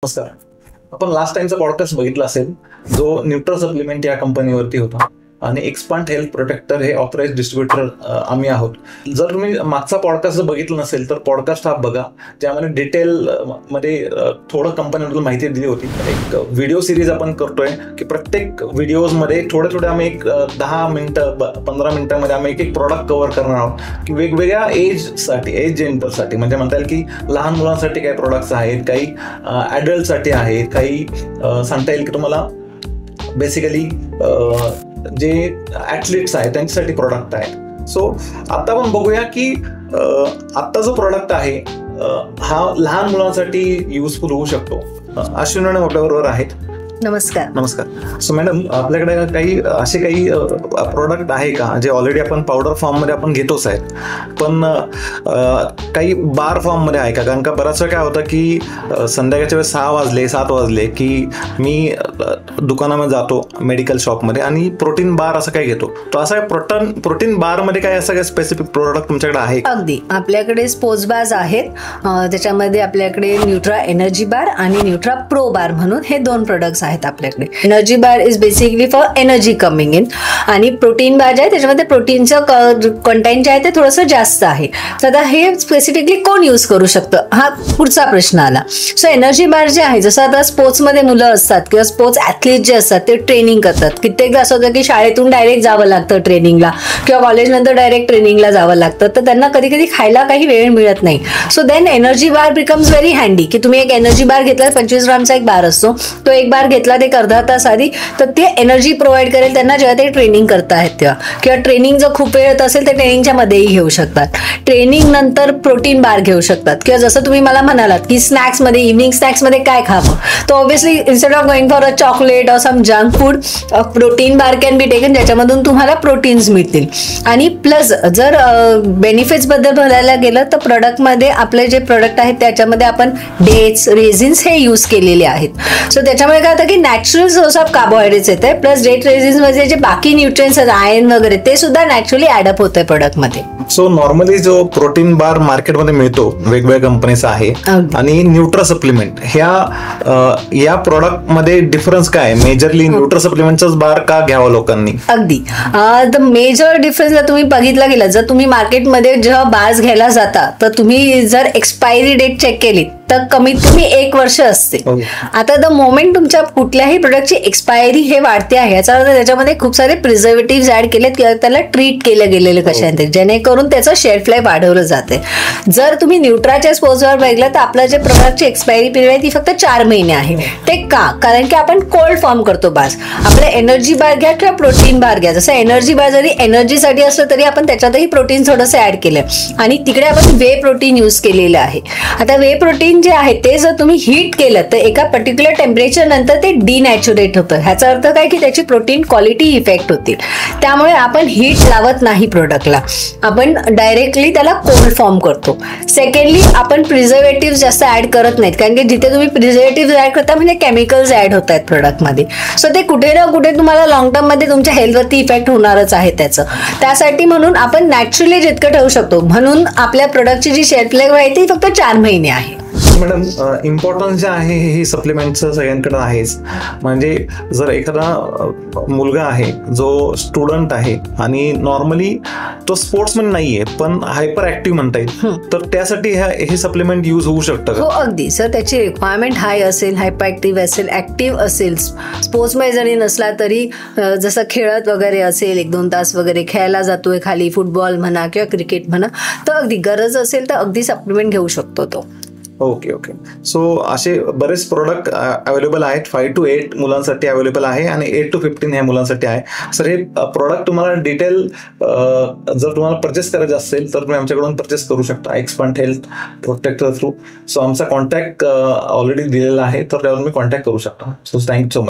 नमस्कार. आपण last टाइमचा podcast बघितला असेल जो न्यूट्रा सप्लिमेंट या कंपनीवरती होता आणि एक्सपांड हेल्थ प्रोटेक्टर हे ऑथराइज्ड डिस्ट्रीब्युटर आम्ही आहोत. जर तुम्ही मागचा पॉडकास्ट बघितला नसेल तर पॉडकास्ट हा बघा, ज्यामध्ये डिटेल मध्ये थोडं कंपनीबद्दल माहिती दिली होती. एक व्हिडिओ सिरीज आपण करतोय की प्रत्येक व्हिडिओजमध्ये थोडे आम्ही एक 10 मिनिटं 15 मिनिटांमध्ये आम्ही एक प्रॉडक्ट कव्हर करणार आहोत की वेगवेगळ्या एज जेंडरसाठी, म्हणजे म्हणता येईल की लहान मुलांसाठी काही प्रोडक्ट्स आहेत, काही ॲडल्टसाठी आहेत, काही सांगता येईल की तुम्हाला बेसिकली जे ॲथलीट्स आहेत त्यांच्यासाठी प्रोडक्ट आहेत. सो आता आपण बघूया की आत्ता जो प्रोडक्ट आहे हा लहान मुलांसाठी युजफुल होऊ शकतो. अश्विनी मॅडम आपल्याबरोबर आहेत. नमस्कार. नमस्कार. सो मॅडम, आपल्याकडे काही प्रोडक्ट आहे का जे ऑलरेडी आपण पावडर फॉर्ममध्ये आपण घेतोच आहे, पण काही बार फॉर्ममध्ये आहे का? कारण का बराच वेळ काय होतं की संध्याकाळच्या वेळेस 6 वाजले 7 वाजले की मी दुकानामध्ये जातो मेडिकल शॉपमध्ये आणि प्रोटीन बार असं काय घेतो. तो असा प्रोटीन बारमध्ये काय असं काय स्पेसिफिक प्रोडक्ट तुमच्याकडे आहे? अगदी, आपल्याकडे स्पोर्ट्स बार्स आहेत. त्याच्यामध्ये आपल्याकडे न्यूट्रा एनर्जी बार आणि न्यूट्रा प्रो बार म्हणून हे 2 प्रोडक्ट्स आहेत आपल्याकडे. Energy bar is basically for energy coming in, आणि प्रोटीन बार जे आहे त्याच्यामध्ये प्रोटीनचं कंटेंट जे आहे ते थोडंसं जास्त आहे. तर आता हे स्पेसिफिकली कोण यूज करू शकतं हा पुढचा प्रश्न आला. सो एनर्जी बार जे आहे, जसं आता स्पोर्ट्समध्ये मुलं असतात किंवा स्पोर्ट्स ॲथलीट जे असतात ते ट्रेनिंग करतात. कित्येकदा असं होतं की शाळेतून डायरेक्ट जावं लागतं ट्रेनिंगला किंवा कॉलेजनंतर डायरेक्ट ट्रेनिंगला जावं लागतं, तर त्यांना कधी कधी खायला काही वेळ मिळत नाही. So then energy bar becomes very handy की तुम्ही एक एनर्जी बार घेतला, 25 ग्रामचा एक बार असतो, तो एक बार घेतला एक अर्धा तास आधी, तर ते एनर्जी प्रोव्हाइड करेल त्यांना जेव्हा ते ट्रेनिंग करतायत तेव्हा, किंवा ट्रेनिंग जर खूप वेळ येत असेल तर ट्रेनिंगच्या मध्येही घेऊ शकतात. ट्रेनिंग नंतर प्रोटीन बार घेऊ शकतात, किंवा जसं तुम्ही मला म्हणालात की स्नॅक्समध्ये, इव्हनिंग स्नॅक्समध्ये काय खावं, तर obviously instead of going for a chocolate or some junk food, protein bar can be taken, ज्याच्यामधून तुम्हाला प्रोटीन्स मिळतील. आणि प्लस जर बेनिफिट्स बद्दल बोलायला गेलं तर प्रोडक्टमध्ये आपले जे प्रोडक्ट आहेत त्याच्यामध्ये आपण डेट्स, रेझिन्स हे यूज केलेले आहेत. सो त्याच्यामुळे काय होतं की नॅचरल सोर्स ऑफ कार्बोहायड्रेट्स येते, प्लस डेट रेझिन्स मध्ये जे बाकी न्यूट्रिएंट्स आहेत, आयर्न वगैरे, ते सुद्धा नॅचरली ॲडअप होतंय प्रोडक्टमध्ये. सो नॉर्मली जो प्रोटीन बार मार्केटमध्ये मिळतो वेगवेगळ्या कंपनीचा आहे आणि न्यूट्रा सप्लिमेंट या प्रोडक्ट मध्ये डिफरन्स काय? मेजरली न्यूट्रा सप्लिमेंटचाच बार का घ्यावा लोकांनी? अगदी, द मेजर डिफरन्स जर तुम्ही बघितलं गेलं, जर तुम्ही मार्केटमध्ये जेव्हा बार्स घ्यायला जाता तर तुम्ही जर एक्सपायरी डेट चेक केली तर कमीत कमी 1 वर्ष असते. आता द मोमेंट तुमच्या कुठल्याही प्रोडक्टची एक्सपायरी हे वाढते आहे, याचा अर्थ त्याच्यामध्ये खूप सारे प्रिझर्वेटिव्ह ऍड केलेत किंवा त्याला ट्रीट केलं गेलेलं कशाने, जेणेकरून त्याचं शेल्फ लाईफ वाढवलं जाते. जर तुम्ही न्यूट्राच्या स्पोर्ट्सवर बघितलं तर आपलं जे प्रोडक्टची एक्सपायरी पिरियड आहे ती फक्त 4 महिने आहे. ते का? कारण की आपण कोल्ड फॉर्म करतो बार्स. आपलं एनर्जी बार घ्या किंवा प्रोटीन बार घ्या, जसं एनर्जी बार जरी एनर्जीसाठी असलं तरी आपण त्याच्यातही प्रोटीन थोडंसं ऍड केलंय आणि तिकडे आपण वे प्रोटीन यूज केलेलं आहे. आता वे प्रोटीन जे आहे ते जर तुम्ही हीट केलं तर एका पर्टिक्युलर टेम्परेचर नंतर ते डिनॅच्युरेट होतं. ह्याचा अर्थ काय की त्याची प्रोटीन क्वालिटी इफेक्ट होतील. त्यामुळे आपण हीट लावत नाही प्रोडक्टला, आपण डायरेक्टली त्याला कोल्ड फॉर्म करतो. सेकंडली, आपण प्रिझर्वेटिव्ह जास्त ऍड करत नाहीत, कारण की जिथे तुम्ही प्रिझर्वेटिव्ह ऍड करता म्हणजे केमिकल्स ऍड होत आहेत प्रोडक्टमध्ये. सो ते कुठे ना कुठे तुम्हाला लॉंग टर्म मध्ये तुमच्या हेल्थवरती इफेक्ट होणारच आहे त्याचं. त्यासाठी म्हणून आपण नॅचरली जितकं ठेवू शकतो, म्हणून आपल्या प्रोडक्टची जी शेल्फ लाईफ आहे ती फक्त 4 महिने आहे. मॅडम, इम्पॉर्टन्स जे आहे हे सप्लिमेंटचं सगळ्यांकडे आहेच. म्हणजे जर एखादा मुलगा आहे जो स्टुडंट आहे आणि नॉर्मली तो स्पोर्ट्समन नाहीये पण हायपर ऍक्टिव्ह म्हणता येईल, तर त्यासाठी हे सप्लिमेंट यूज होऊ शकतं का? हो, अगदी सर. त्याची रिक्वायरमेंट हाय असेल, हायपर ऍक्टिव्ह असेल, ऍक्टिव्ह असेल, स्पोर्ट्समध्ये जरी नसला तरी जसं खेळत वगैरे असेल, 1-2 तास वगैरे खेळायला जातोय खाली, फुटबॉल म्हणा किंवा क्रिकेट म्हणा, तर अगदी गरज असेल तर अगदी सप्लिमेंट घेऊ शकतो तो. ओके. सो असे बरेच प्रोडक्ट अवेलेबल आहेत. 5 to 8 मुलांसाठी अवेलेबल आहे आणि 8 to 15 ह्या मुलांसाठी आहे. सर, हे प्रोडक्ट तुम्हाला डिटेल जर तुम्हाला परचेस करायचं असेल तर तुम्ही आमच्याकडून परचेस करू शकता expand health protector through. So आमचा कॉन्टॅक्ट ऑलरेडी दिलेला आहे, तर त्यावर तुम्ही कॉन्टॅक्ट करू शकता. So thank you so much.